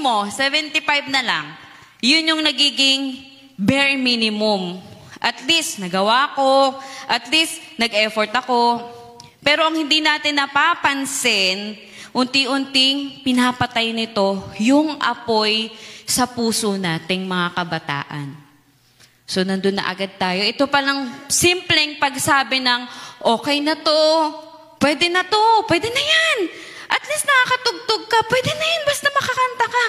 mo, 75 na lang, yun yung nagiging bare minimum. At least, nagawa ko. At least, nag-effort ako. Pero ang hindi natin napapansin, unti-unting pinapatay nito yung apoy sa puso nating mga kabataan. So, nandun na agad tayo. Ito palang simpleng pagsabi ng, okay na to, pwede na to, pwede na yan. At least nakakatugtog ka, pwede na yan, basta makakanta ka.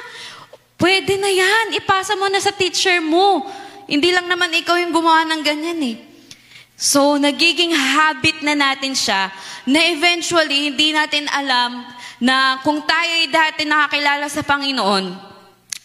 Pwede na yan, ipasa mo na sa teacher mo. Hindi lang naman ikaw yung gumawa ng ganyan eh. So, nagiging habit na natin siya na eventually, hindi natin alam na kung tayo'y dati nakakilala sa Panginoon,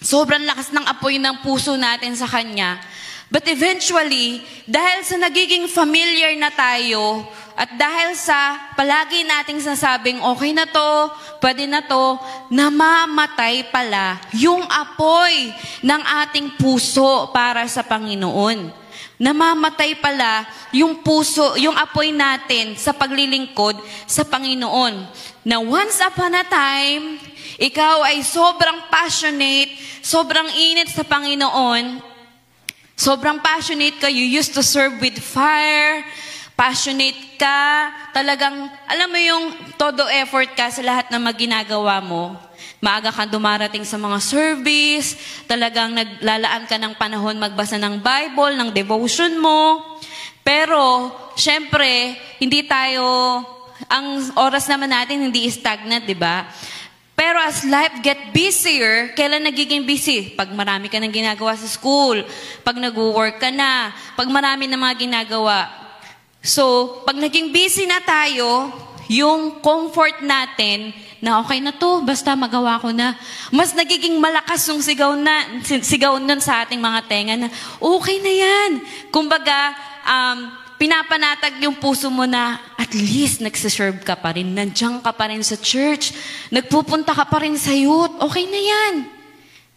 sobrang lakas ng apoy ng puso natin sa Kanya. But eventually, dahil sa nagiging familiar na tayo, at dahil sa palagi nating sasabing, okay na to, pwede na to, namamatay pala yung apoy ng ating puso para sa Panginoon. Namamatay pala yung puso, yung apoy natin sa paglilingkod sa Panginoon. Na once upon a time, ikaw ay sobrang passionate, sobrang init sa Panginoon, sobrang passionate ka, you used to serve with fire, passionate ka, talagang, alam mo yung todo effort ka sa lahat ng ginagawa mo. Maaga kang dumarating sa mga service, talagang naglalaan ka ng panahon magbasa ng Bible, ng devotion mo. Pero, syempre, hindi tayo, ang oras naman natin hindi stagnant, di ba? Pero as life get busier, kailan nagiging busy? Pag marami ka ng ginagawa sa school, pag nag-work ka na, pag marami na mga ginagawa. So, pag naging busy na tayo, yung comfort natin, na okay na to, basta magawa ko na, mas nagiging malakas yung sigaw nun sa ating mga tenga na, okay na yan. Kumbaga, pinapanatag yung puso mo na at least nagsiserve ka pa rin, nandiyan ka pa rin sa church, nagpupunta ka pa rin sa youth, okay na yan.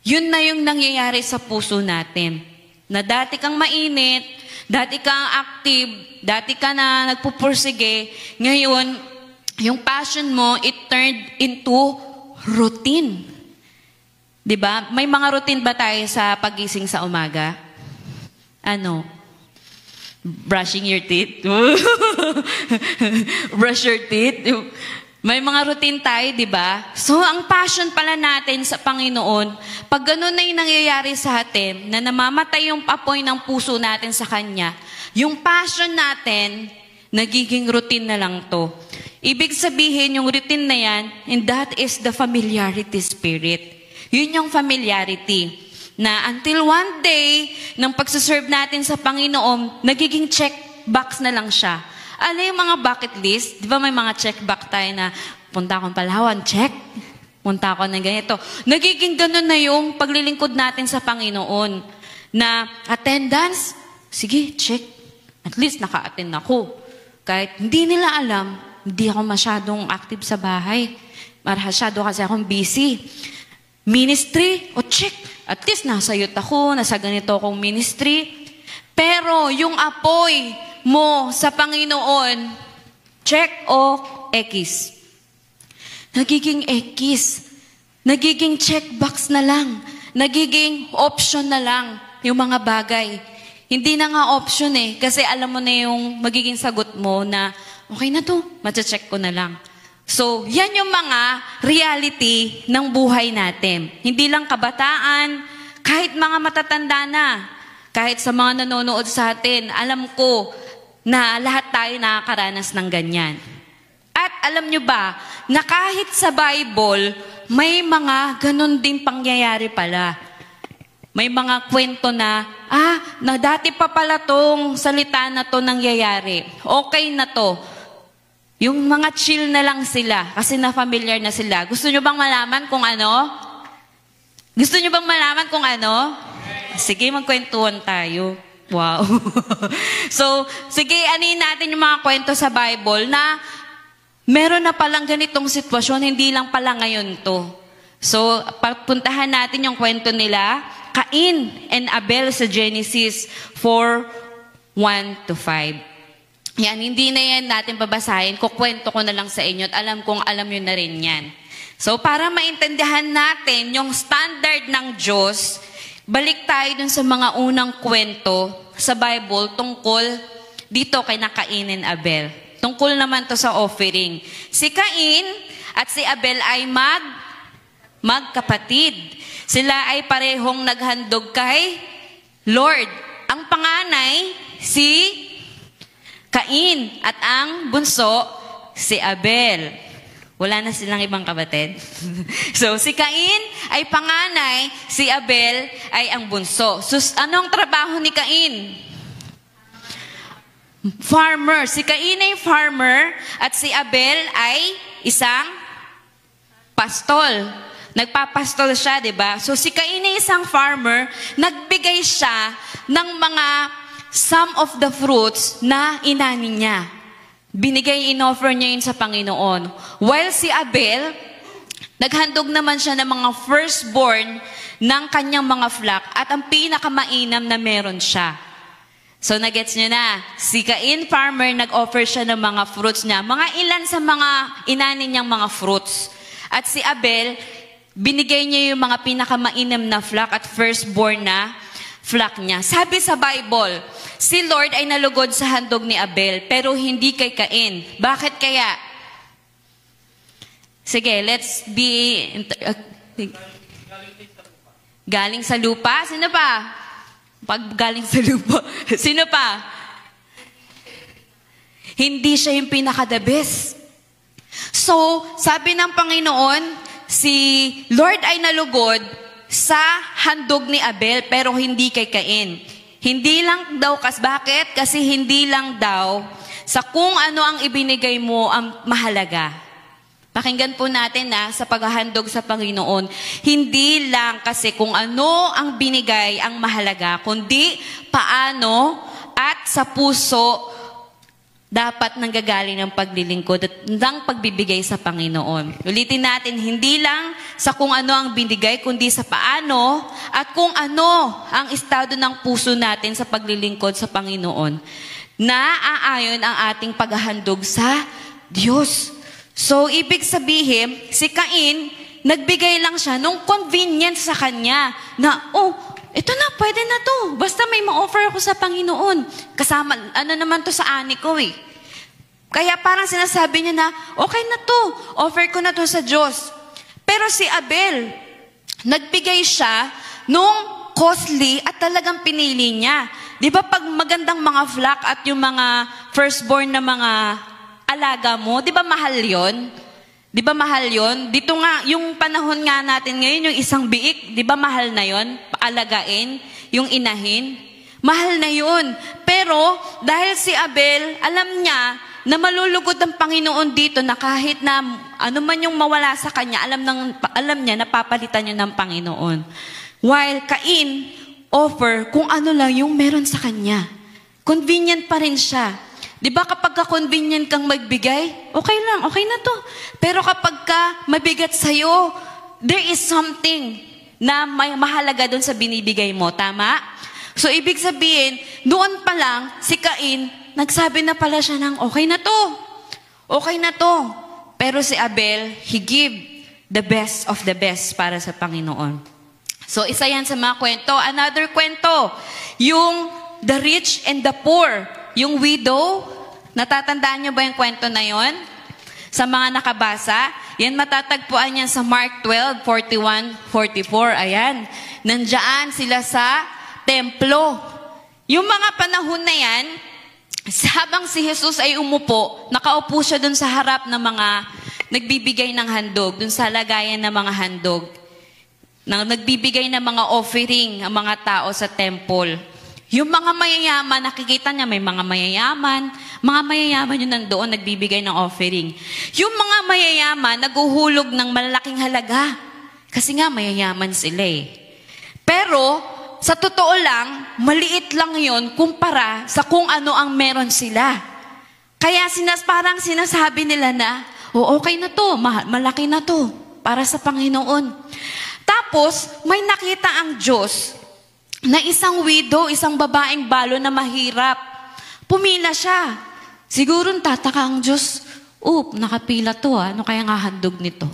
Yun na yung nangyayari sa puso natin. Na dati kang mainit, dati kang active, dati ka na nagpupursige, ngayon, yung passion mo, it turned into routine. Diba? May mga routine ba tayo sa pagising sa umaga? Ano? Brushing your teeth? Brush your teeth? May mga routine tayo, di ba? So, ang passion pala natin sa Panginoon, pag ganun na yung nangyayari sa atin, na namamatay yung apoy ng puso natin sa Kanya, yung passion natin, nagiging routine na lang to. Ibig sabihin, yung routine na yan, and that is the familiarity spirit. Yun yung familiarity. Na until one day, ng pagsaserve natin sa Panginoon, nagiging check box na lang siya. Ano yung mga bucket list? Di ba may mga check box tayo na punta akong Palawan, check. Punta ako ng ganito. Nagiging ganun na yung paglilingkod natin sa Panginoon. Na attendance, sige, check. At least naka-attend ako. Kahit hindi nila alam, hindi ako masyadong active sa bahay. Masyado kasi akong busy. Ministry, o check. At least nasa youth ako, nasa ganito akong ministry. Pero yung apoy mo sa Panginoon, check o X. Nagiging X. Nagiging checkbox na lang. Nagiging option na lang yung mga bagay. Hindi na nga option eh. Kasi alam mo na yung magiging sagot mo na, okay na to, matcha-check ko na lang. So, yan yung mga reality ng buhay natin. Hindi lang kabataan, kahit mga matatanda na. Kahit sa mga nanonood sa atin, alam ko na lahat tayo nakakaranas ng ganyan. At alam nyo ba, na kahit sa Bible, may mga ganun din pangyayari pala. May mga kwento na dati pa pala tong salita na to nangyayari. Okay na to. Yung mga chill na lang sila kasi na-familiar na sila. Gusto nyo bang malaman kung ano? Gusto nyo bang malaman kung ano? Sige, magkwentuhan tayo. Wow. So, sige, anin natin yung mga kwento sa Bible na meron na palang ganitong sitwasyon, hindi lang pala ngayon to. So, papuntahan natin yung kwento nila, Cain and Abel sa Genesis 4:1-5. Yan, hindi na yan natin babasahin. Kukwento ko na lang sa inyo at alam kong alam nyo na rin yan. So, para maintindihan natin yung standard ng Diyos, balik tayo dun sa mga unang kwento sa Bible tungkol dito kay Cain and Abel. Tungkol naman to sa offering. Si Cain at si Abel ay magkapatid. Sila ay parehong naghandog kay Lord. Ang panganay, si Cain at ang bunso, si Abel. Wala na silang ibang kapatid. So, si Cain ay panganay, si Abel ay ang bunso. So, anong trabaho ni Cain? Farmer. Si Cain ay farmer at si Abel ay isang pastol. Nagpapastol siya, di ba? So, si Cain ay isang farmer, nagbigay siya ng mga some of the fruits na inani niya. Binigay, in-offer niya yun sa Panginoon. While si Abel, naghandog naman siya ng mga firstborn ng kanyang mga flock at ang pinakamainam na meron siya. So, nagets niyo na, si Cain farmer, nag-offer siya ng mga fruits niya. Mga ilan sa mga inani niyang mga fruits. At si Abel, binigay niya yung mga pinakamainam na flock at firstborn na flock niya. Sabi sa Bible, si Lord ay nalugod sa handog ni Abel, pero hindi kay Cain. Bakit kaya? Sige, let's be... galing sa lupa? Sino pa? Pag galing sa lupa. Sino pa? Hindi siya yung pinaka-the best. So, sabi ng Panginoon, si Lord ay nalugod sa handog ni Abel, pero hindi kay Cain. Hindi lang daw, bakit? Kasi hindi lang daw sa kung ano ang ibinigay mo ang mahalaga. Pakinggan po natin sa paghahandog sa Panginoon. Hindi lang kasi kung ano ang binigay ang mahalaga, kundi paano at sa puso dapat nanggagaling ng paglilingkod at ng pagbibigay sa Panginoon. Ulitin natin, hindi lang sa kung ano ang binigay, kundi sa paano at kung ano ang estado ng puso natin sa paglilingkod sa Panginoon na aayon ang ating paghahandog sa Diyos. So, ibig sabihin, si Cain, nagbigay lang siya nung convenience sa kanya na, ito na, pwede na to. Basta may ma-offer ako sa Panginoon. Kasama, naman to sa ani ko eh. Kaya parang sinasabi niya na, okay na to. Offer ko na to sa Diyos. Pero si Abel, nagbigay siya nung costly at talagang pinili niya. Di ba pag magandang mga flock at yung mga firstborn na mga alaga mo, di ba mahal yon? Di ba mahal yon? Dito nga, yung panahon nga natin ngayon, yung isang biik, di ba mahal na yon? Paalagain, yung inahin. Mahal na yon. Pero, dahil si Abel, alam niya na malulugod ang Panginoon dito na kahit na ano man yung mawala sa kanya, alam niya na papalitan niya ng Panginoon. While Cain, offer kung ano lang yung meron sa kanya. Convenient pa rin siya. Di ba kapag ka-convenient kang magbigay, okay lang, okay na to. Pero kapag ka mabigat sa'yo, there is something na may mahalaga doon sa binibigay mo. Tama? So, ibig sabihin, doon pa lang, si Cain, nagsabi na pala siya ng, okay na to. Okay na to. Pero si Abel, he give the best of the best para sa Panginoon. So, isa yan sa mga kwento. Another kwento, yung the rich and the poor. Yung widow, natatandaan niyo ba yung kwento na yon? Sa mga nakabasa, yan matatagpuan yan sa Mark 12, 41-44. Ayan, nandiyan sila sa templo. Yung mga panahon na yan, habang si Jesus ay umupo, nakaupo siya dun sa harap ng mga nagbibigay ng handog, dun sa lagayan ng mga handog. na nagbibigay ng mga offering ang mga tao sa temple. Yung mga mayayaman, nakikita niya may mga mayayaman yung nandoon nagbibigay ng offering. Yung mga mayayaman, naguhulog ng malalaking halaga. Kasi nga, mayayaman sila eh. Pero, sa totoo lang, maliit lang yon kumpara sa kung ano ang meron sila. Kaya parang sinasabi nila na, okay na to, malaki na to, para sa Panginoon. Tapos, may nakita ang Diyos na isang widow, isang babaeng balo na mahirap. Pumila siya. Siguro tataka ang Diyos, nakapila to ano kaya nga handog nito?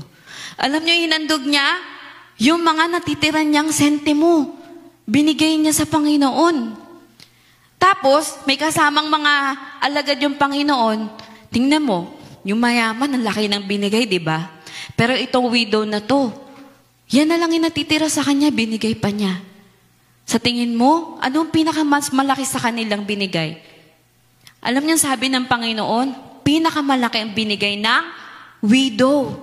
Alam niyo yung hinandog niya? Yung mga natitira niyang sentimo. Binigay niya sa Panginoon. Tapos, may kasamang mga alagad yung Panginoon. Tingnan mo, yung mayaman, ang laki ng binigay, di ba? Pero itong widow na to, yan na lang yung natitira sa kanya, binigay pa niya. Sa tingin mo, anong pinakamas malaki sa kanilang binigay? Alam niyo, sabi ng Panginoon, pinakamalaki ang binigay ng widow.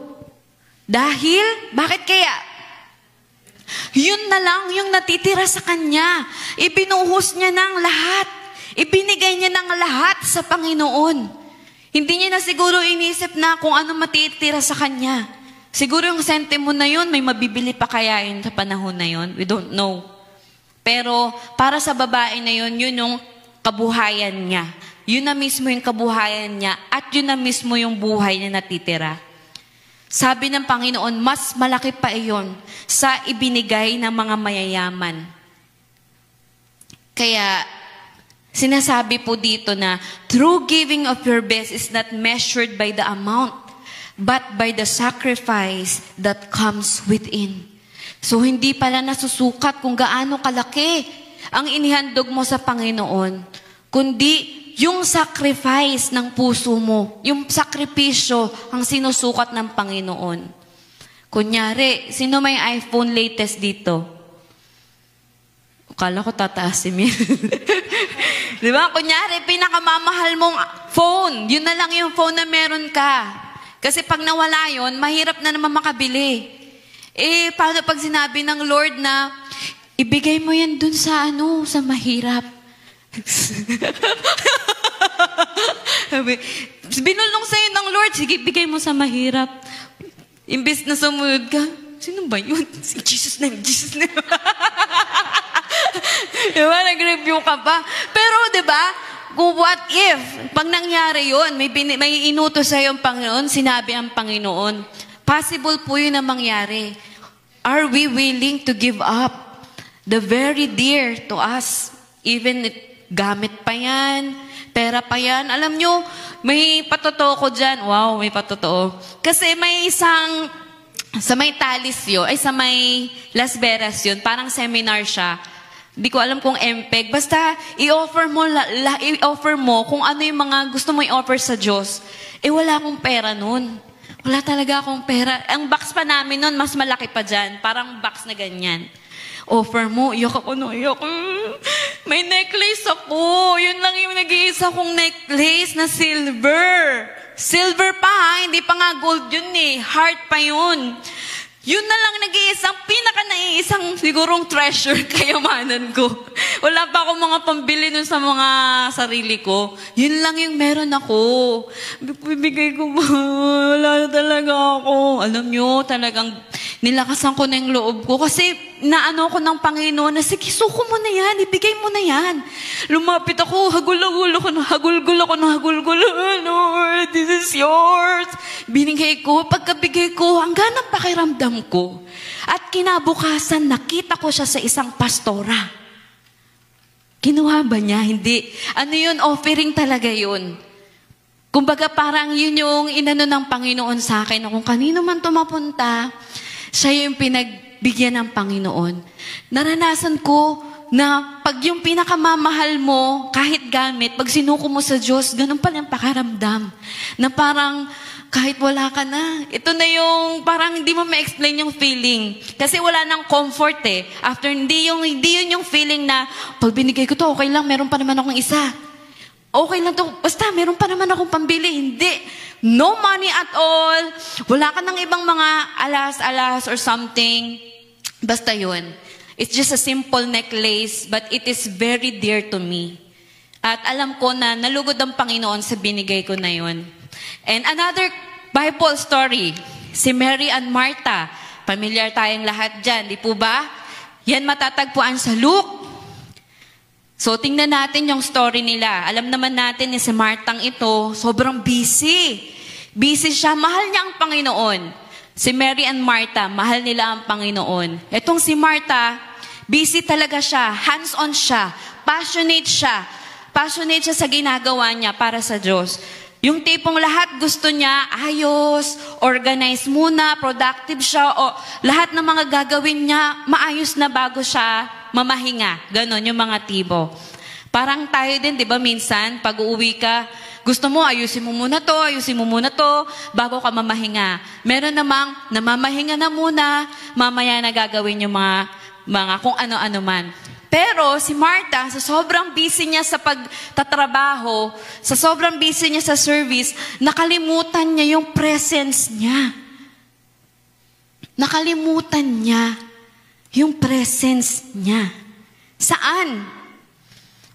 Dahil, bakit kaya? Yun na lang yung natitira sa kanya. Ibinuhos niya ng lahat. Ibinigay niya ng lahat sa Panginoon. Hindi niya na siguro inisip na kung ano matitira sa kanya. Siguro yung sentimo na yun, may mabibili pa kaya yun sa panahon na yun? We don't know. Pero para sa babae na yun, yun yung kabuhayan niya. Yun na mismo yung kabuhayan niya at yun na mismo yung buhay na natitira. Sabi ng Panginoon, mas malaki pa iyon sa ibinigay ng mga mayayaman. Kaya sinasabi po dito na true giving of your best is not measured by the amount, but by the sacrifice that comes within. So, hindi pala nasusukat kung gaano kalaki ang inihandog mo sa Panginoon, kundi yung sacrifice ng puso mo, yung sakripisyo ang sinusukat ng Panginoon. Kunyari, sino may iPhone latest dito? Akala ko tataasin yun. Di ba? Kunyari, pinakamamahal mong phone, yun na lang yung phone na meron ka. Kasi pag nawala yun, mahirap na naman makabili. Paano pag sinabi ng Lord na, ibigay mo yan dun sa sa mahirap. Binulong sa'yo ng Lord, sige, ibigay mo sa mahirap. Imbes na sumunod ka, sino ba yun? Si Jesus na, Jesus na. Diba? Nag-review ka pa. Pero, diba, what if, pag nangyari yun, may inutos sa'yo ang Panginoon, sinabi ang Panginoon, possible po yun na mangyari. Are we willing to give up the very dear to us? Even gamit pa yan, pera pa yan. Alam nyo, may patotoo ko dyan. Wow, may patotoo. Kasi may isang, sa may Talisyo, sa may Las Vegas yun, parang seminar siya. Hindi ko alam kung MPEG. Basta, i-offer mo kung ano yung mga gusto mo i-offer sa Diyos. Wala akong pera nun. Wala talaga akong pera. Ang box pa namin nun, mas malaki pa dyan. Parang box na ganyan. Offer mo, iyak ako. May necklace ako. Yun lang yung nag-iisa kong necklace na silver. Silver pa ha, hindi pa nga gold yun Heart pa yun. Yun na lang nag-iisang, pinaka-naiisang sigurong treasure kayamanan ko. Wala pa akong mga pambili nun sa mga sarili ko. Yun lang yung meron ako. Bibigay ko ba? Wala na talaga ako. Alam nyo, talagang nilakasan ko na yung loob ko. Kasi naano ko ng Panginoon na, sige, suko mo na yan, ibigay mo na yan. Lumapit ako, hagul-hagul ako, Lord, this is yours. Binigay ko, pagkabigay ko, hanggang ang pakiramdam ko. At kinabukasan, nakita ko siya sa isang pastora. Kinuha ba niya? Hindi. Ano yun? Offering talaga yun. Kumbaga parang yun yung inano ng Panginoon sa akin na kung kanino man tumapunta, siya yung pinagbigyan ng Panginoon. Naranasan ko na pag yung pinakamamahal mo, kahit gamit, pag sinuko mo sa Diyos, ganun pala yung pakaramdam. Na parang kahit wala ka na. Ito na yung parang hindi mo ma-explain yung feeling. Kasi wala nang comfort After, hindi yun yung feeling na pag binigay ko to, okay lang, meron pa naman akong isa. Okay lang to, basta meron pa naman akong pambili. Hindi. No money at all. Wala ka ng ibang mga alas-alas or something. Basta yun. It's just a simple necklace, but it is very dear to me. At alam ko na nalugod ang Panginoon sa binigay ko na yun. And another Bible story, si Mary and Martha. Familiar tayong lahat dyan, di po ba? Yan matatagpuan sa Luke. So, tingnan natin yung story nila. Alam naman natin ni si Martang ito, sobrang busy. Busy siya, mahal niya ang Panginoon. Si Mary and Martha, mahal nila ang Panginoon. Etong si Martha, busy talaga siya, hands-on siya, passionate siya. Passionate siya sa ginagawa niya para sa Diyos. Yung tipong lahat gusto niya, ayos, organize muna, productive siya, o lahat ng mga gagawin niya, maayos na bago siya mamahinga. Ganon yung mga tipo. Parang tayo din, di ba, minsan, pag uuwi ka, gusto mo, ayusin mo muna to, bago ka mamahinga. Meron namang namamahinga na muna, mamaya na gagawin yung mga kung ano-ano man. Pero si Martha, sa sobrang busy niya sa pagtatrabaho, sa sobrang busy niya sa service, nakalimutan niya yung presence niya. Nakalimutan niya yung presence niya. Saan?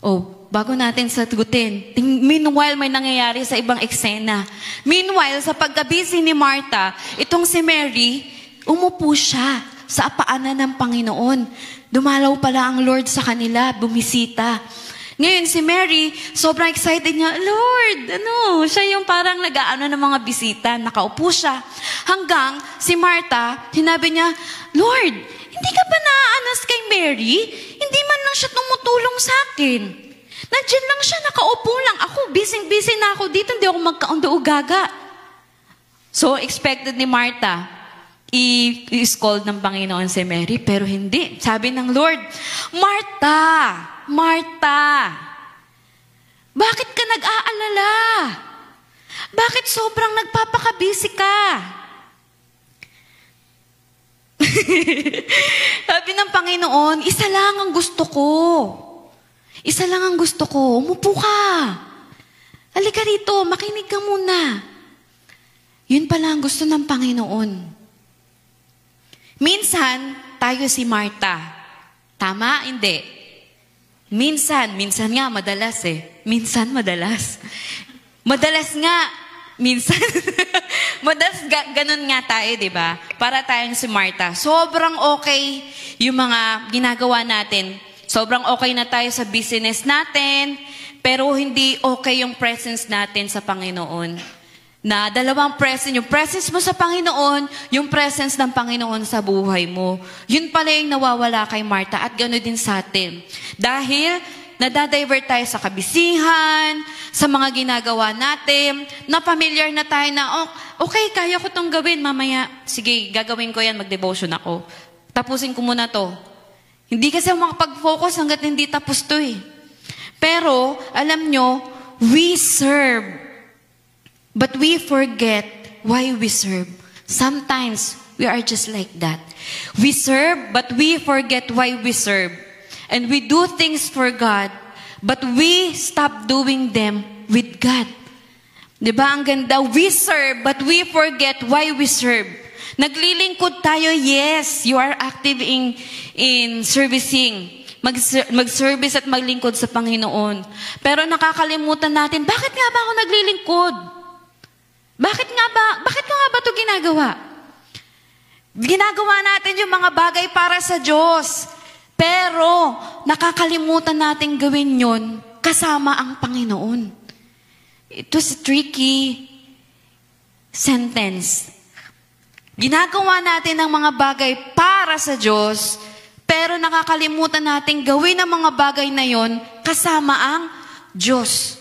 Oh, bago natin sagutin, meanwhile may nangyayari sa ibang eksena. Meanwhile, sa pagka-busy ni Martha, itong si Mary, umupo siya sa apaanan ng Panginoon. Dumalaw pala ang Lord sa kanila, bumisita. Ngayon si Mary, sobrang excited niya, Lord, siya yung parang nag-aano ng mga bisita, nakaupo siya. Hanggang si Martha, sinabi niya, Lord, hindi ka ba naaanas kay Mary? Hindi man lang siya tumutulong sa akin. Nandiyan lang siya, nakaupo lang. Ako, busy na ako dito, hindi ako magkaunda-ugaga. So, expected ni Martha, i-scold ng Panginoon si Mary, pero hindi. Sabi ng Lord, Martha, Martha, bakit ka nag-aalala? Bakit sobrang nagpapakabisi ka? Sabi ng Panginoon, isa lang ang gusto ko. Isa lang ang gusto ko. Umupo ka. Halika rito, makinig ka muna. Yun pala ang gusto ng Panginoon. Minsan, tayo si Martha. Tama? Hindi. Minsan nga, madalas eh. Madalas nga, minsan. Madalas ganun nga tayo, di ba? Para tayong si Martha. Sobrang okay yung mga ginagawa natin. Sobrang okay na tayo sa business natin, pero hindi okay yung presence natin sa Panginoon. Na dalawang presence, yung presence mo sa Panginoon, yung presence ng Panginoon sa buhay mo. Yun pala yung nawawala kay Martha at gano'n din sa atin. Dahil nadadivert tayo sa kabisihan, sa mga ginagawa natin, na familiar na tayo na, okay, kaya ko tong gawin, mamaya, sige, gagawin ko yan, mag-devotion ako. Tapusin ko muna to. Hindi kasi makapag-focus hanggat hindi tapos to eh. Pero, alam nyo, we serve. But we forget why we serve. Sometimes, we are just like that. We serve, but we forget why we serve. And we do things for God, but we stop doing them with God. Diba ang ganda? We serve, but we forget why we serve. Naglilingkod tayo, yes, you are active in servicing. Mag-service at maglingkod sa Panginoon. Pero nakakalimutan natin, bakit nga ba ako naglilingkod? Bakit ko nga ba ito ginagawa? Ginagawa natin yung mga bagay para sa Diyos. Pero, nakakalimutan natin gawin yon kasama ang Panginoon. It was a tricky sentence. Ginagawa natin ang mga bagay para sa Diyos, pero nakakalimutan natin gawin ang mga bagay na yon kasama ang Diyos.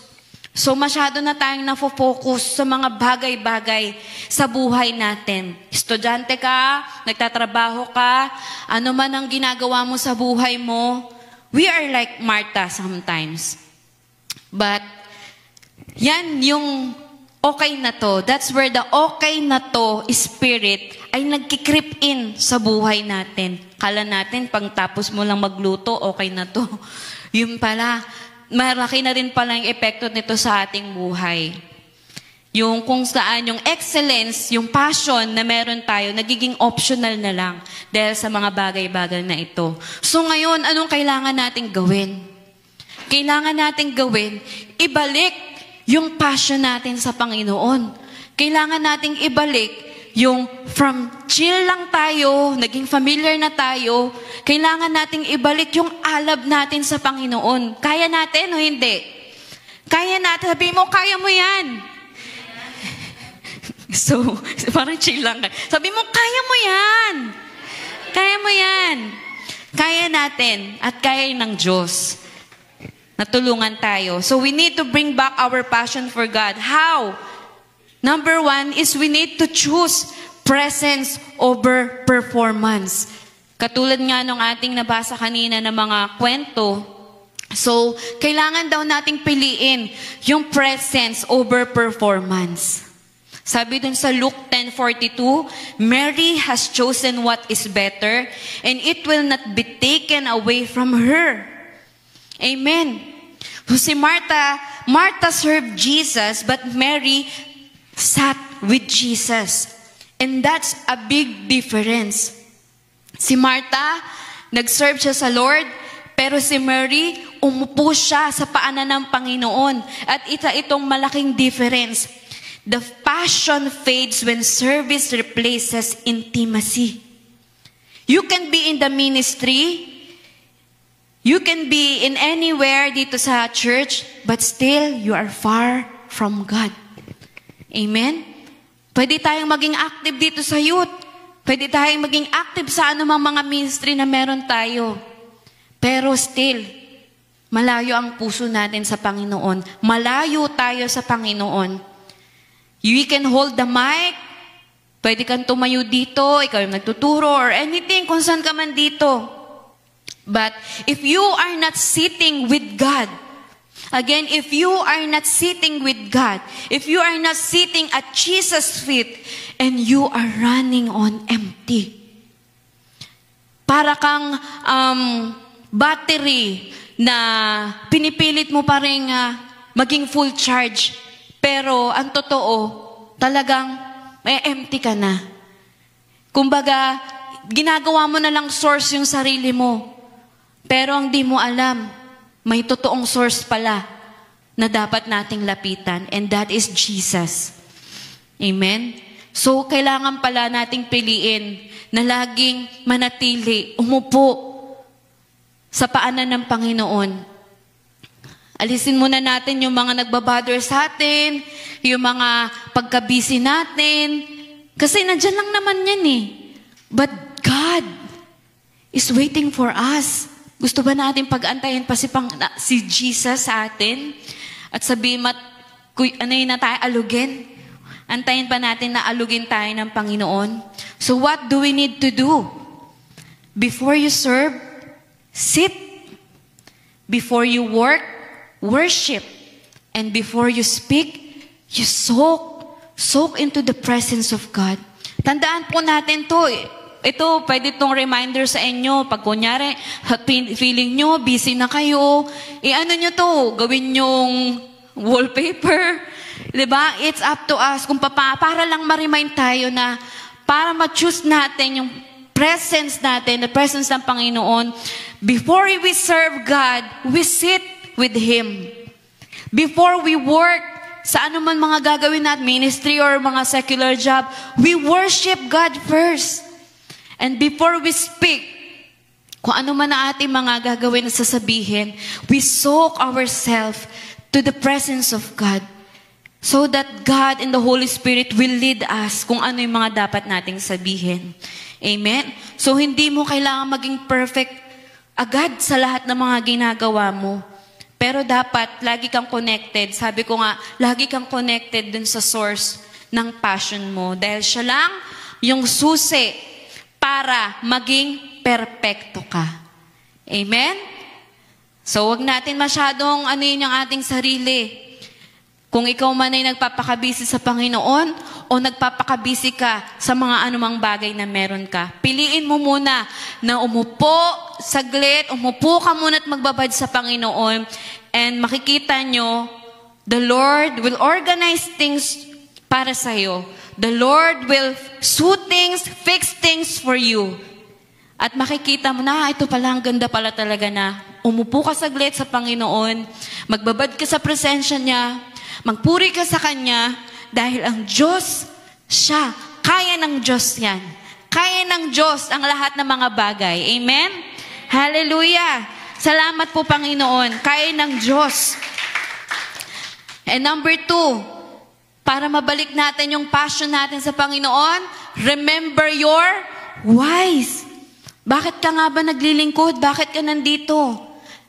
So masyado na tayong nafo-focus sa mga bagay-bagay sa buhay natin. Estudyante ka, nagtatrabaho ka, ano man ang ginagawa mo sa buhay mo, we are like Martha sometimes. But, yan yung okay na to. That's where the okay na to spirit ay nagki-creep in sa buhay natin. Kala natin, pag tapos mo lang magluto, okay na to. Yun pala, malaki na rin pala yung epekto nito sa ating buhay. Yung kung saan yung excellence, yung passion na meron tayo, nagiging optional na lang dahil sa mga bagay-bagay na ito. So ngayon, anong kailangan nating gawin? Kailangan nating gawin, ibalik yung passion natin sa Panginoon. Kailangan nating ibalik yung from chill lang tayo, naging familiar na tayo, kailangan nating ibalik yung alab natin sa Panginoon. Kaya natin o hindi? Kaya natin. Sabi mo, kaya mo yan. So, parang chill lang. Sabi mo, kaya mo yan. Kaya mo yan. Kaya natin at kaya ng Diyos. Natulungan tayo. So, we need to bring back our passion for God. How? Number 1 is we need to choose presence over performance. Katulad nga nung ating nabasa kanina ng mga kwento. So, kailangan daw nating piliin yung presence over performance. Sabi dun sa Luke 10:42, Mary has chosen what is better, and it will not be taken away from her. Amen. So si Martha served Jesus, but Mary sat with Jesus. And that's a big difference. Si Martha, nag-serve siya sa Lord, pero si Mary, umupo siya sa paanan ng Panginoon. At itong malaking difference. The passion fades when service replaces intimacy. You can be in the ministry, you can be in anywhere dito sa church, but still you are far from God. Amen? Pwede tayong maging active dito sa youth. Pwede tayong maging active sa anumang mga ministry na meron tayo. Pero still, malayo ang puso natin sa Panginoon. Malayo tayo sa Panginoon. You can hold the mic. Pwede kang tumayo dito, ikaw yung nagtuturo or anything, kung saan ka man dito. But if you are not sitting with God, again, if you are not sitting with God, if you are not sitting at Jesus' feet, and you are running on empty, para kang battery na pinipilit mo pa rin maging full charge. Pero ang totoo, talagang may empty ka na. Kumbaga, ginagawa mo na lang source yung sarili mo. Pero ang di mo alam, may totoong source pala na dapat nating lapitan. And that is Jesus. Amen? So, kailangan pala nating piliin na laging manatili, umupo sa paanan ng Panginoon. Alisin muna natin yung mga nagbabother sa atin, yung mga pagka-busy natin. Kasi nandyan lang naman yan eh. But God is waiting for us. Gusto ba natin pag-antayin pa si Jesus sa atin? At sabihin, na tayo alugin? Antayin pa natin na alugin tayo ng Panginoon? So what do we need to do? Before you serve, sit. Before you work, worship. And before you speak, you soak into the presence of God. Tandaan po natin to. Ito, pwede itong reminder sa inyo. Pag kunyari, feeling nyo, busy na kayo, ano nyo to, gawin yung wallpaper. Diba? It's up to us. Kung para lang ma-remind tayo na para ma-choose natin yung presence natin, the presence ng Panginoon. Before we serve God, we sit with Him. Before we work, sa anuman mga gagawin natin, ministry or mga secular job, we worship God first. And before we speak, kung ano man ang ating mga gagawin na sasabihin, we soak ourselves to the presence of God so that God and the Holy Spirit will lead us kung ano yung mga dapat nating sabihin. Amen? So, hindi mo kailangan maging perfect agad sa lahat ng mga ginagawa mo. Pero dapat, lagi kang connected. Sabi ko nga, lagi kang connected dun sa source ng passion mo. Dahil siya lang yung susi para maging perpekto ka. Amen? So, wag natin masyadong yun yung ating sarili. Kung ikaw man ay nagpapakabisi sa Panginoon o nagpapakabisi ka sa mga anumang bagay na meron ka, piliin mo muna na umupo saglit, umupo ka muna at magbabad sa Panginoon, and makikita nyo, the Lord will organize things para sa'yo. The Lord will suit things, fix things for you. At makikita mo na, ito pala, ang ganda pala talaga na umupo ka saglit sa Panginoon, magbabad ka sa presensya niya, magpuri ka sa Kanya, dahil ang Diyos, siya, kaya ng Diyos yan. Kaya ng Diyos ang lahat ng mga bagay. Amen? Hallelujah! Salamat po, Panginoon. Kaya ng Diyos. And number 2, para mabalik natin yung passion natin sa Panginoon, remember your whys. Bakit ka nga ba naglilingkod? Bakit ka nandito?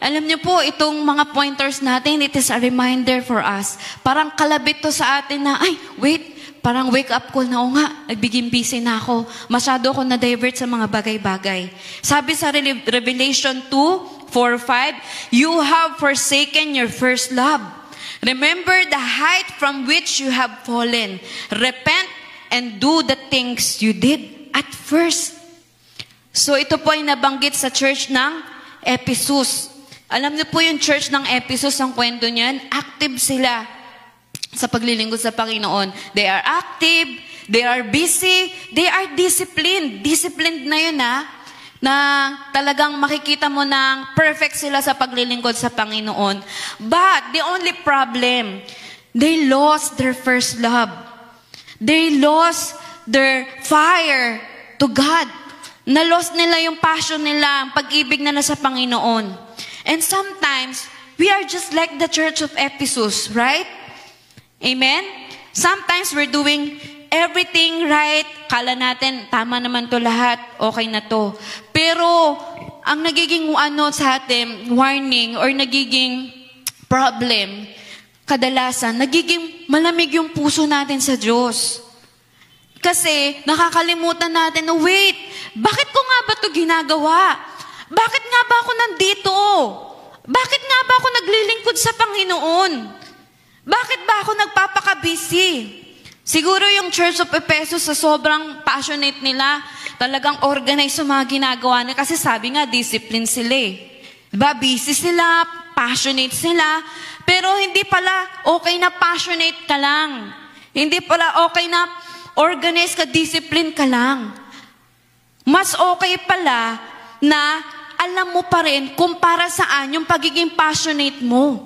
Alam niyo po, itong mga pointers natin, it is a reminder for us. Parang kalabit to sa atin na, ay, wait, parang wake up call na, o nga, nagbiging busy na ako. Masyado ako na-divert sa mga bagay-bagay. Sabi sa Revelation 2:4-5, you have forsaken your first love. Remember the height from which you have fallen. Repent and do the things you did at first. So ito po ay nabanggit sa church ng Ephesus. Alam niyo po yung church ng Ephesus, ang kwento niyan, active sila sa paglilingkod sa Panginoon. They are active, they are busy, they are disciplined. Disciplined na yun na talagang makikita mo na perfect sila sa paglilingkod sa Panginoon. But the only problem, they lost their first love. They lost their fire to God. Na-lost nila yung passion nila, ang pag-ibig nila sa Panginoon. And sometimes, we are just like the church of Ephesus, right? Amen? Sometimes we're doing everything right. Kala natin, tama naman to lahat, okay na to. Pero, ang nagiging sa atin, warning or nagiging problem, kadalasan, nagiging malamig yung puso natin sa Diyos. Kasi nakakalimutan natin na, wait, bakit ko nga ba ito ginagawa? Bakit nga ba ako nandito? Bakit nga ba ako naglilingkod sa Panginoon? Bakit ba ako nagpapaka-busy? Siguro yung Church of Ephesus sa sobrang passionate nila, talagang organize sa mga ginagawa nila. Kasi sabi nga, discipline sila eh. Diba? Busy sila, passionate sila, pero hindi pala okay na passionate ka lang. Hindi pala okay na organize ka, discipline ka lang. Mas okay pala na alam mo pa rin kung para saan yung pagiging passionate mo.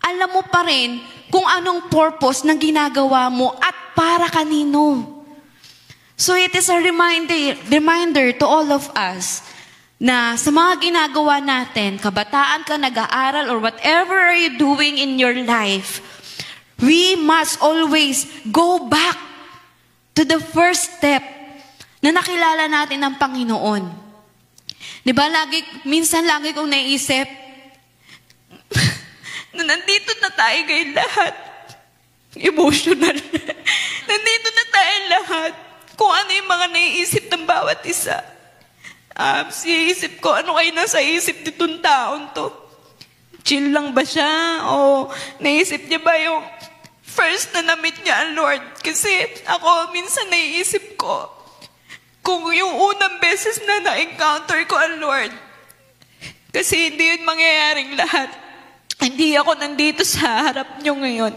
Alam mo pa rin kung anong purpose ng ginagawa mo at para kanino. So it is a reminder to all of us na sa mga ginagawa natin, kabataan ka, nag-aaral, or whatever are you doing in your life, we must always go back to the first step na nakilala natin ng Panginoon. Diba, minsan lagi kong naisip, na nandito na tayo ngayon lahat. Emotional. Nandito na tayo lahat. Kung ano yung mga naiisip ng bawat isa. Siisip ko, ano kayo nasa isip nitong taon to? Chill lang ba siya? O naisip niya ba yung first na na-meet niya ang Lord? Kasi ako, minsan naiisip ko, kung yung unang beses na na-encounter ko ang Lord, kasi hindi yun mangyayaring lahat. Hindi ako nandito sa harap niyo ngayon.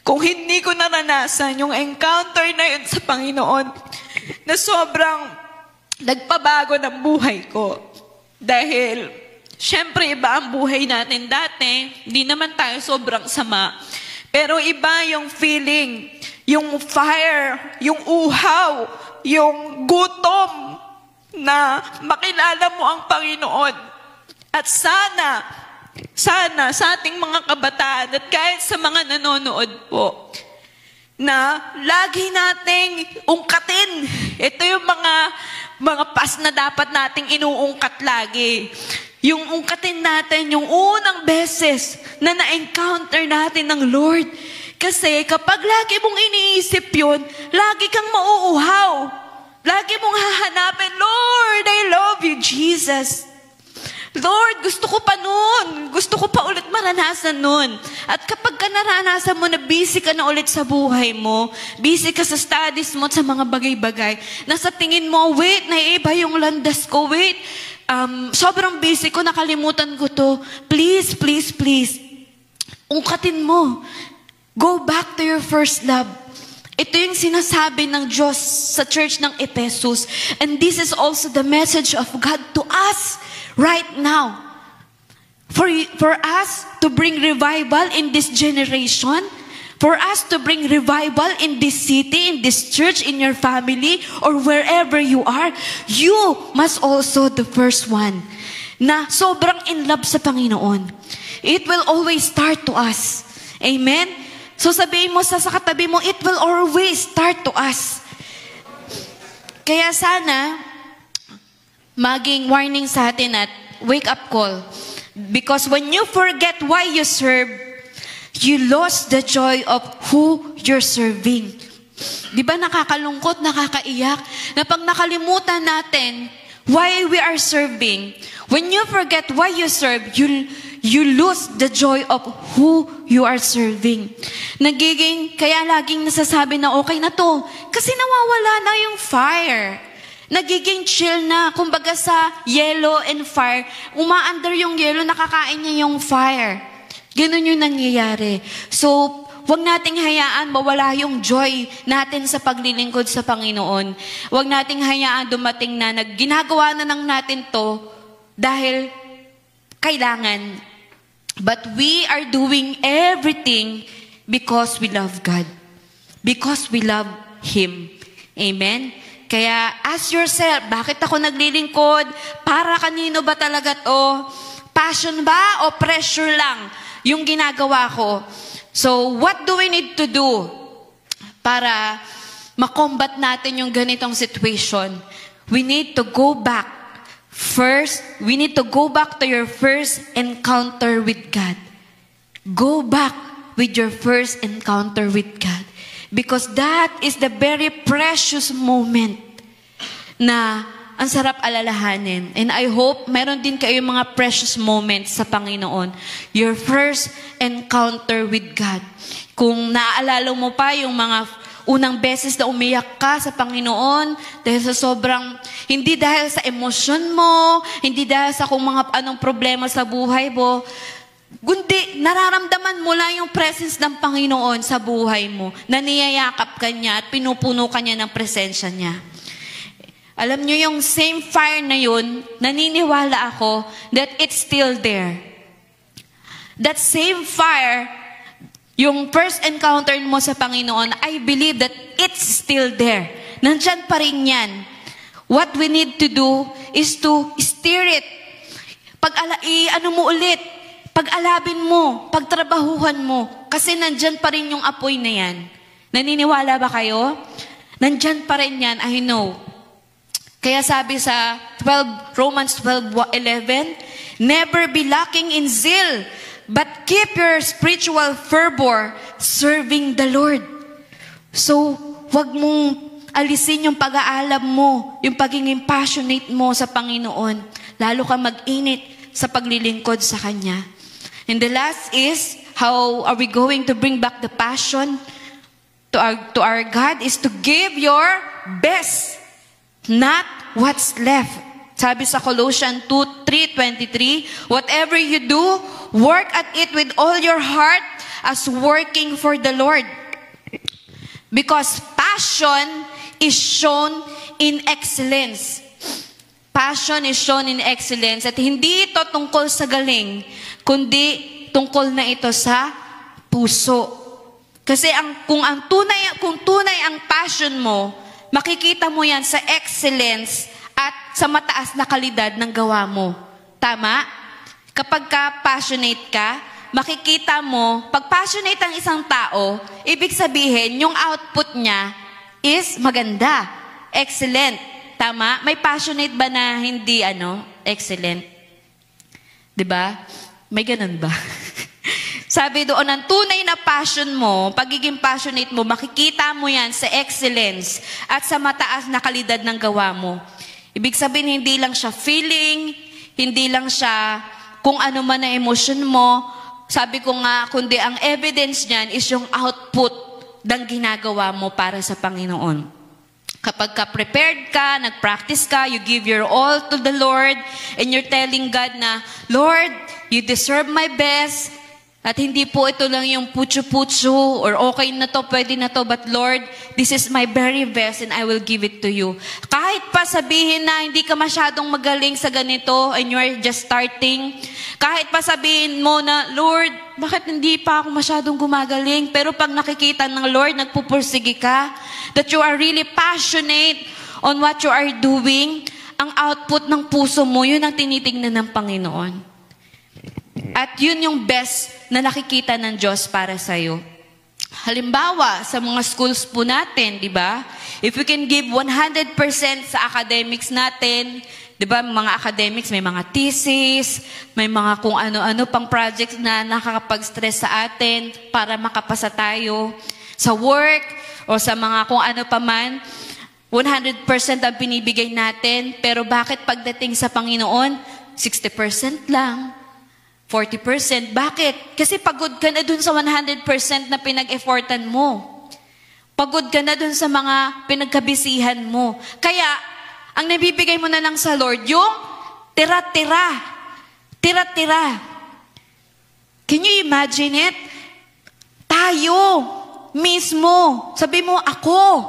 Kung hindi ko naranasan yung encounter na yun sa Panginoon, na sobrang nagpabago ng buhay ko. Dahil, syempre iba ang buhay natin dati, hindi naman tayo sobrang sama. Pero iba yung feeling, yung fire, yung uhaw, yung gutom na makilala mo ang Panginoon. At sana sa ating mga kabataan at kahit sa mga nanonood po, na lagi nating ungkatin. Ito yung mga pas na dapat nating inuungkat lagi. Yung ungkatin natin, yung unang beses na na-encounter natin ng Lord. Kasi kapag lagi mong iniisip yun, lagi kang mauuhaw. Lagi mong hahanapin, Lord, I love you, Jesus. Lord, gusto ko pa nun. Gusto ko pa ulit maranasan nun. At kapag ka naranasan mo na busy ka na ulit sa buhay mo, busy ka sa studies mo at sa mga bagay-bagay, nasa tingin mo, wait, naiiba yung landas ko, wait, sobrang busy ko, nakalimutan ko to. Please, please, please, ungkatin mo. Go back to your first love. Ito yung sinasabi ng Diyos sa church ng Ephesus. And this is also the message of God to us right now. For us to bring revival in this generation, for us to bring revival in this city, in this church, in your family, or wherever you are, you must also the first one na sobrang in love sa Panginoon. It will always start to us. Amen? So sabihin mo sa katabi mo, it will always start to us. Kaya sana, maging warning sa atin at wake-up call. Because when you forget why you serve, you lost the joy of who you're serving. Di ba nakakalungkot, nakakaiyak, na pag nakalimutan natin why we are serving, when you forget why you serve, you lose the joy of who you are serving. Kaya laging nasasabi na okay na to, kasi nawawala na yung fire. Nagiging chill na, kumbaga sa yellow and fire, umaandar yung yellow, nakakain niya yung fire. Ganun yung nangyayari. So, huwag nating hayaan mawala yung joy natin sa paglilingkod sa Panginoon. Huwag nating hayaan dumating na ginagawa na lang natin to dahil kailangan. But we are doing everything because we love God. Because we love Him. Amen? Kaya ask yourself, bakit ako naglilingkod? Para kanino ba talaga to? Passion ba o pressure lang yung ginagawa ko? So, what do we need to do para makombat natin yung ganitong situation? We need to go back. First, we need to go back to your first encounter with God. Go back with your first encounter with God. Because that is the very precious moment na ang sarap alalahanin. And I hope meron din kayo mga precious moments sa Panginoon. Your first encounter with God. Kung naaalala mo pa yung mga unang beses na umiyak ka sa Panginoon, dahil sa sobrang, hindi dahil sa emosyon mo, hindi dahil sa kung mga anong problema sa buhay mo, kundi nararamdaman mo lang yung presence ng Panginoon sa buhay mo, na niyayakap ka niya at pinupuno ka niya ng presensya niya. Alam niyo yung same fire na yun, naniniwala ako that it's still there. That same fire, yung first encounter mo sa Panginoon, I believe that it's still there. Nandyan pa rin yan. What we need to do is to stir it. Ano mo ulit, pag-alabin mo, pagtrabahuhan mo, kasi nandyan pa rin yung apoy na yan. Naniniwala ba kayo? Nandyan pa rin yan, I know. Kaya sabi sa Romans 12:11, never be lacking in zeal, but keep your spiritual fervor serving the Lord. So, wag mong alisin yung pag-aalab mo, yung pagiging passionate mo sa Panginoon. Lalo ka mag-init sa paglilingkod sa Kanya. And the last is, how are we going to bring back the passion to our God is to give your best, not what's left. Sabi sa Colossians 3:23, whatever you do, work at it with all your heart as working for the Lord. Because passion is shown in excellence. Passion is shown in excellence. At hindi ito tungkol sa galing, kundi tungkol na ito sa puso. Kasi kung tunay ang passion mo, makikita mo yan sa excellence at sa mataas na kalidad ng gawa mo. Tama? Kapag passionate ka, makikita mo, pag passionate ang isang tao, ibig sabihin, yung output niya is maganda. Excellent. Tama? May passionate ba na hindi, excellent? Diba? May ganun ba? Sabi doon, ang tunay na passion mo, pagiging passionate mo, makikita mo yan sa excellence at sa mataas na kalidad ng gawa mo. Ibig sabihin, hindi lang siya feeling, hindi lang siya kung ano man na emosyon mo. Sabi ko nga, kundi ang evidence niyan is yung output ng ginagawa mo para sa Panginoon. Kapag ka-prepared ka, nag-practice ka, you give your all to the Lord, and you're telling God na, Lord, you deserve my best, At hindi po ito lang yung putyo-putyo or okay na to, pwede na to, but Lord, this is my very best and I will give it to you. Kahit pa sabihin na hindi ka masyadong magaling sa ganito and you're just starting, kahit pa sabihin mo na, Lord, bakit hindi pa ako masyadong gumagaling? Pero pag nakikita ng Lord, nagpupursige ka, that you are really passionate on what you are doing, ang output ng puso mo, yun ang tinitingnan ng Panginoon. At yun yung best na nakikita ng Diyos para sa'yo. Halimbawa, sa mga schools po natin, di ba? If we can give 100% sa academics natin, di ba, mga academics, may mga thesis, may mga kung ano-ano pang projects na nakakapag-stress sa atin para makapasa tayo. Sa work, o sa mga kung ano pa man, 100% ang binibigay natin, pero bakit pagdating sa Panginoon, 60% lang? 40%. Bakit? Kasi pagod ka na dun sa 100% na pinag-effortan mo. Pagod ka na dun sa mga pinagkabisihan mo. Kaya, ang nabibigay mo na lang sa Lord, yung tira-tira. Tira-tira. Can you imagine it? Tayo, mismo. Sabi mo, ako.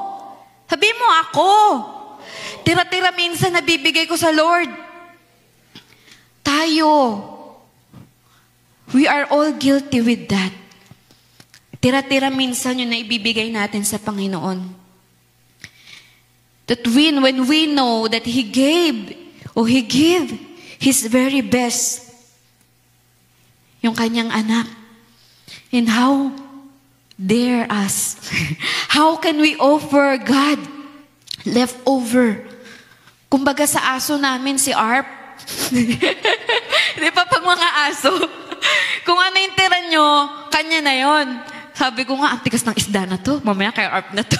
Sabi mo, ako. Tira-tira minsan nabibigay ko sa Lord. Tayo. We are all guilty with that. Tira-tira minsan yun na ibibigay natin sa Panginoon. That when we know that He gave His very best, yung kanyang anak, and how dare us? How can we offer God leftover? Kumbaga sa aso namin, si Arp, di ba pag mga aso, kung ano yung tira nyo, kanya na yon. Sabi ko nga, ang tigas ng isda na to. Mamaya kay Arp na to.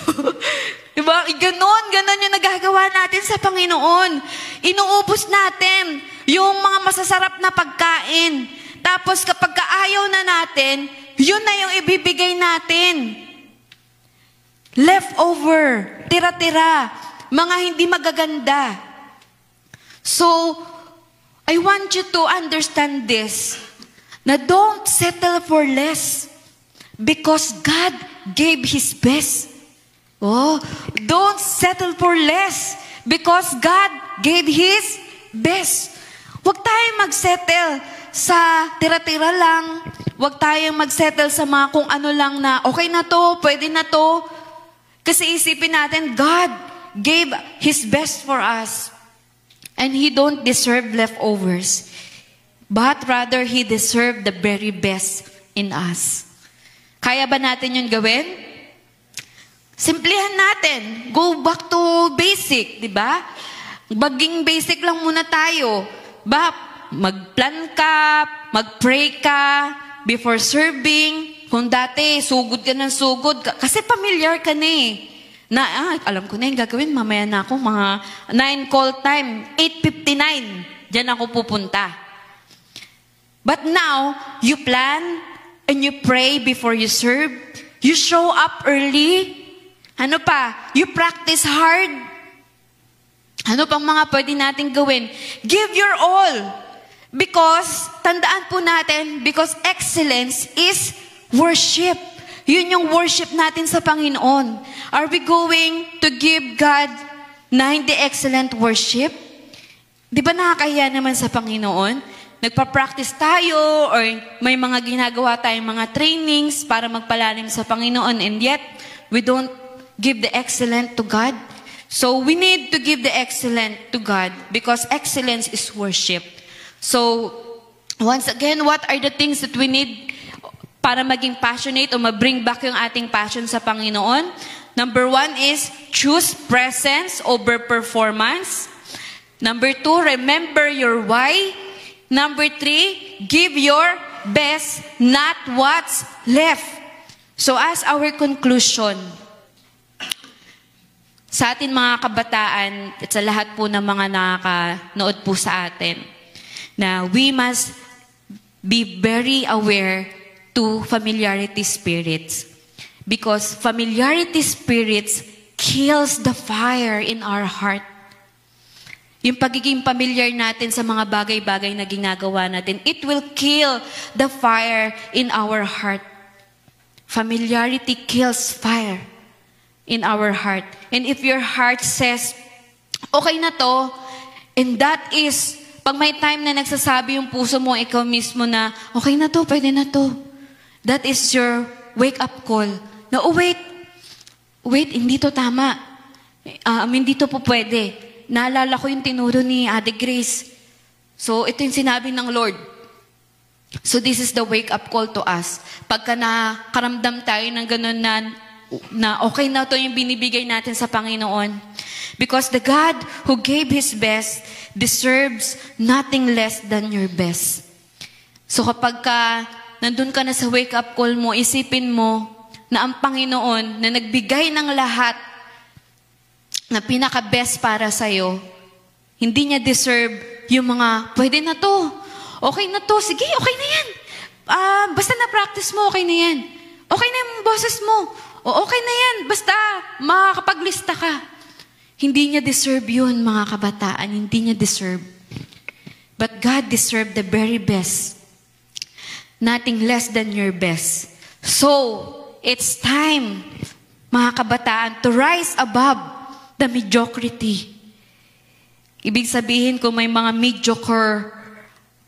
Diba? Ganon yung nagagawa natin sa Panginoon. Inuubos natin yung mga masasarap na pagkain. Tapos kapag kaayaw na natin, yun na yung ibibigay natin. Leftover, tira-tira, mga hindi magaganda. So, I want you to understand this. Na don't settle for less because God gave His best. Oh, don't settle for less because God gave His best. Huwag tayong magsettle sa tira-tira lang. Huwag tayong magsettle sa mga kung ano lang na okay na to, pwede na to. Kasi isipin natin, God gave His best for us. And He don't deserve leftovers. But rather, He deserved the very best in us. Kaya ba natin yun gawin? Simplihan natin. Go back to basic, di ba? Maging basic lang muna tayo. Mag-plan ka, mag-pray ka, before serving. Kung dati, sugod ka ng sugod. Kasi familiar ka na eh. Alam ko na yung gagawin. Mamaya na ako, mga 9 call time, 8:59. Diyan ako pupunta. But now, you plan and you pray before you serve. You show up early. Ano pa? You practice hard. Ano pang mga pwede natin gawin? Give your all. Because, tandaan po natin, because excellence is worship. Yun yung worship natin sa Panginoon. Are we going to give God na hindi excellent worship? Di ba nakakahiya naman sa Panginoon? Nagpa-practice tayo or may mga ginagawa tayong mga trainings para magpalalim sa Panginoon and yet we don't give the excellent to God. So we need to give the excellent to God because excellence is worship. So once again, what are the things that we need para maging passionate o ma-bring back yung ating passion sa Panginoon? Number 1 is choose presence over performance. Number 2, remember your why. Number 3, give your best, not what's left. So as our conclusion, sa atin mga kabataan, at sa lahat po ng mga nakakanood po sa atin, na we must be very aware to familiarity spirits. Because familiarity spirits kills the fire in our heart. Yung pagiging familiar natin sa mga bagay-bagay na ginagawa natin, it will kill the fire in our heart. Familiarity kills fire in our heart. And if your heart says, okay na to, and that is, pag may time na nagsasabi yung puso mo, ikaw mismo na, okay na to, pwede na to. That is your wake-up call. Na, oh wait, hindi to tama. Hindi to po pwede. Naalala ko yung tinuro ni Ate Grace. So, ito yung sinabi ng Lord. So, this is the wake-up call to us. Pagka nakaramdam tayo ng ganun na okay na ito yung binibigay natin sa Panginoon. Because the God who gave His best deserves nothing less than your best. So, kapag nandun ka na sa wake-up call mo, isipin mo na ang Panginoon na nagbigay ng lahat na pinaka-best para sa'yo, hindi niya deserve yung mga, pwede na to, okay na to, sige, okay na yan. Basta na-practice mo, okay na yan. Okay na yung boses mo. O okay na yan, basta makakapaglista ka. Hindi niya deserve yun, mga kabataan. Hindi niya deserve. But God deserved the very best. Nothing less than your best. So, it's time, mga kabataan, to rise above the mediocrity. Ibig sabihin, kung may mga mediocre,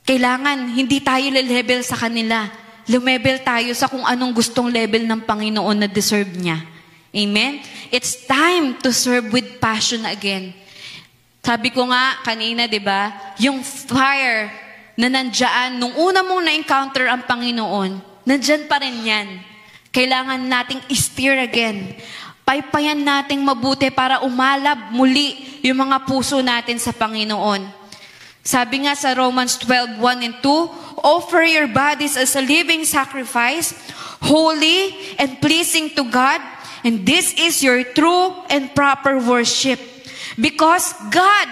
kailangan hindi tayo level sa kanila. Lumebel tayo sa kung anong gustong level ng Panginoon na deserve niya. Amen? It's time to serve with passion again. Sabi ko nga kanina, di ba? Yung fire na nandyan, nung una mong na-encounter ang Panginoon, nandyan pa rin yan. Kailangan nating steer again. Paypayan nating mabuti para umalab muli yung mga puso natin sa Panginoon. Sabi nga sa Romans 12:1 and 2, offer your bodies as a living sacrifice, holy and pleasing to God, and this is your true and proper worship. Because God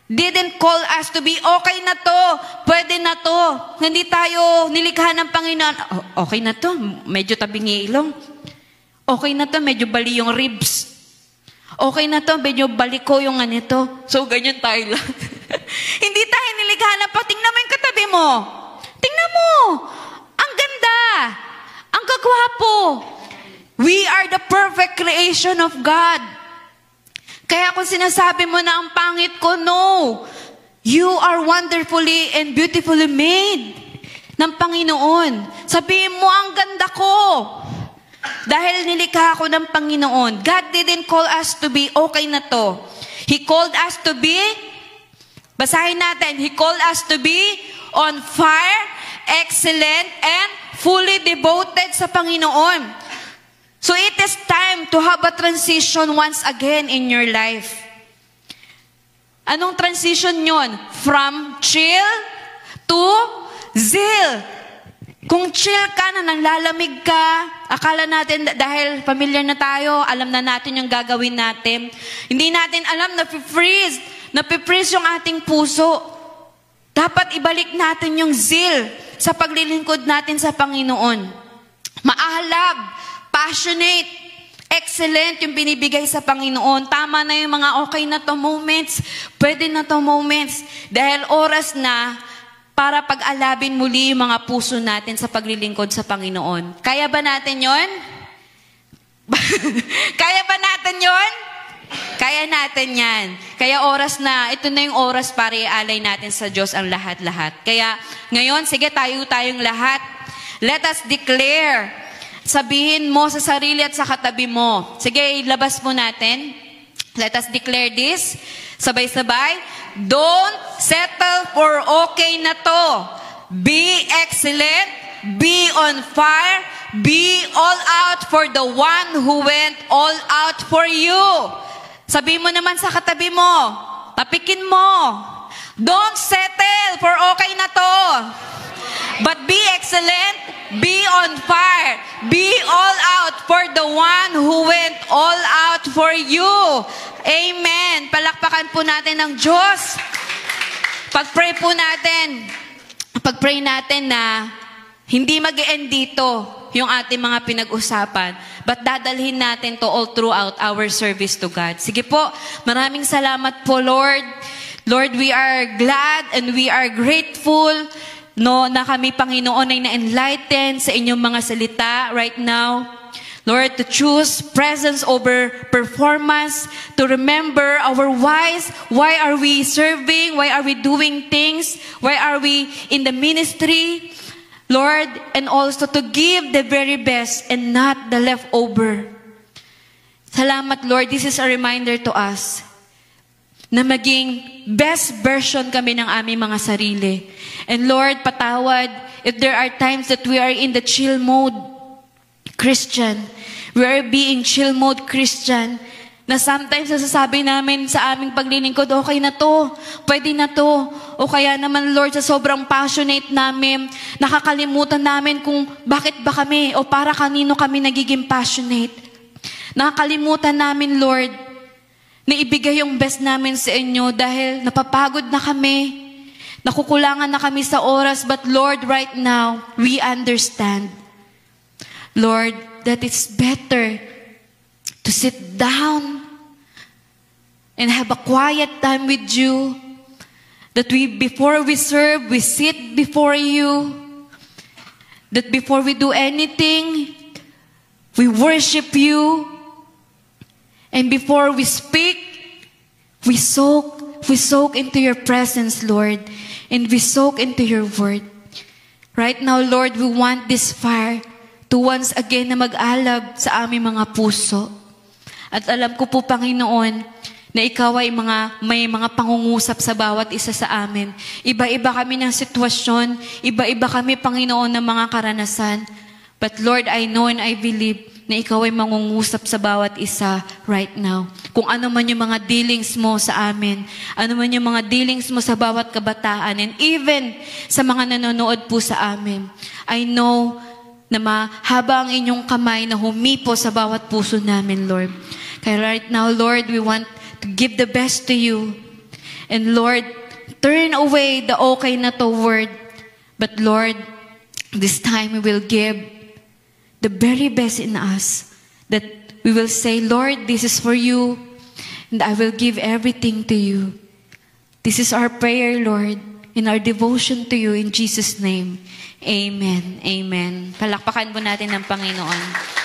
didn't call us to be, okay na to, pwede na to. Hindi tayo nilikha ng Panginoon, okay na to, medyo tabing ilong. Okay na to, medyo bali yung ribs. Okay na to, medyo baliko yung ganito. So, ganyan tayo lang. Hindi tayo nilikha na pa, tingnan mo yung katabi mo. Tingnan mo, ang ganda, ang gagwapo. We are the perfect creation of God. Kaya kung sinasabi mo na ang pangit ko, no. You are wonderfully and beautifully made ng Panginoon. Sabihin mo, ang ganda ko. Dahil nilikha ako ng Panginoon. God didn't call us to be okay na to. He called us to be, basahin natin, He called us to be on fire, excellent, and fully devoted sa Panginoon. So it is time to have a transition once again in your life. Anong transition yon? From chill to zeal. Kung chill ka na, nanglalamig ka, akala natin dahil familiar na tayo, alam na natin yung gagawin natin. Hindi natin alam na napiprease yung ating puso. Dapat ibalik natin yung zeal sa paglilingkod natin sa Panginoon. Maalab, passionate, excellent yung binibigay sa Panginoon. Tama na yung mga okay na to moments, pwede na to moments. Dahil oras na para pag-alabin muli yung mga puso natin sa paglilingkod sa Panginoon. Kaya ba natin yon? Kaya ba natin yon? Kaya natin yan. Kaya oras na, ito na yung oras para ialay natin sa Diyos ang lahat-lahat. Kaya ngayon, sige tayong lahat. Let us declare. Sabihin mo sa sarili at sa katabi mo. Sige, ilabas mo natin. Let us declare this. Sabay-sabay. Don't settle for okay na to. Be excellent. Be on fire. Be all out for the one who went all out for you. Sabi mo naman sa katabi mo. Tapikin mo. Don't settle for okay na to. But be excellent. Be on fire. Be all out for the one who went all out for you. Amen. Palakpakan po natin ng Diyos. Pag-pray po natin. Pag-pray natin na hindi mag-e-end dito yung ating mga pinag-usapan. But dadalhin natin to all throughout our service to God. Sige po, maraming salamat po, Lord. Lord, we are glad and we are grateful, no, na kami, Panginoon, ay na-enlighten sa inyong mga salita right now. Lord, to choose presence over performance, to remember our whys. Why are we serving? Why are we doing things? Why are we in the ministry? Lord, and also to give the very best and not the leftover. Salamat, Lord. This is a reminder to us na maging best version kami ng aming mga sarili. And Lord, patawad if there are times that we are in the chill mode Christian. We are being chill mode Christian. Na sometimes nasasabi namin sa aming paglilingkod, okay na to, pwede na to. O kaya naman, Lord, sa sobrang passionate namin, nakakalimutan namin kung bakit ba kami o para kanino kami nagiging passionate. Nakakalimutan namin, Lord, na ibigay yung best namin sa inyo dahil napapagod na kami, nakukulangan na kami sa oras. But Lord, right now, we understand, Lord, that it's better to sit down and have a quiet time with you. That before we serve, we sit before you. That before we do anything, we worship you. And before we speak, we soak into your presence, Lord. And we soak into your word. Right now, Lord, we want this fire to once again na mag-alab sa aming mga puso. At alam ko po, Panginoon, na ikaw ay may mga pangungusap sa bawat isa sa amin. Iba-iba kami ng sitwasyon, iba-iba kami, Panginoon, ng mga karanasan. But Lord, I know and I believe na ikaw ay mangungusap sa bawat isa right now. Kung ano man yung mga dealings mo sa amin, ano man yung mga dealings mo sa bawat kabataan, and even sa mga nanonood po sa amin, I know na mahaba ang inyong kamay na humipo sa bawat puso namin, Lord. Kaya right now, Lord, we want to give the best to you. And Lord, turn away the okay na to word. But Lord, this time we will give the very best in us. That we will say, Lord, this is for you. And I will give everything to you. This is our prayer, Lord, in our devotion to you in Jesus' name. Amen. Amen. Palakpakan po natin ng Panginoon.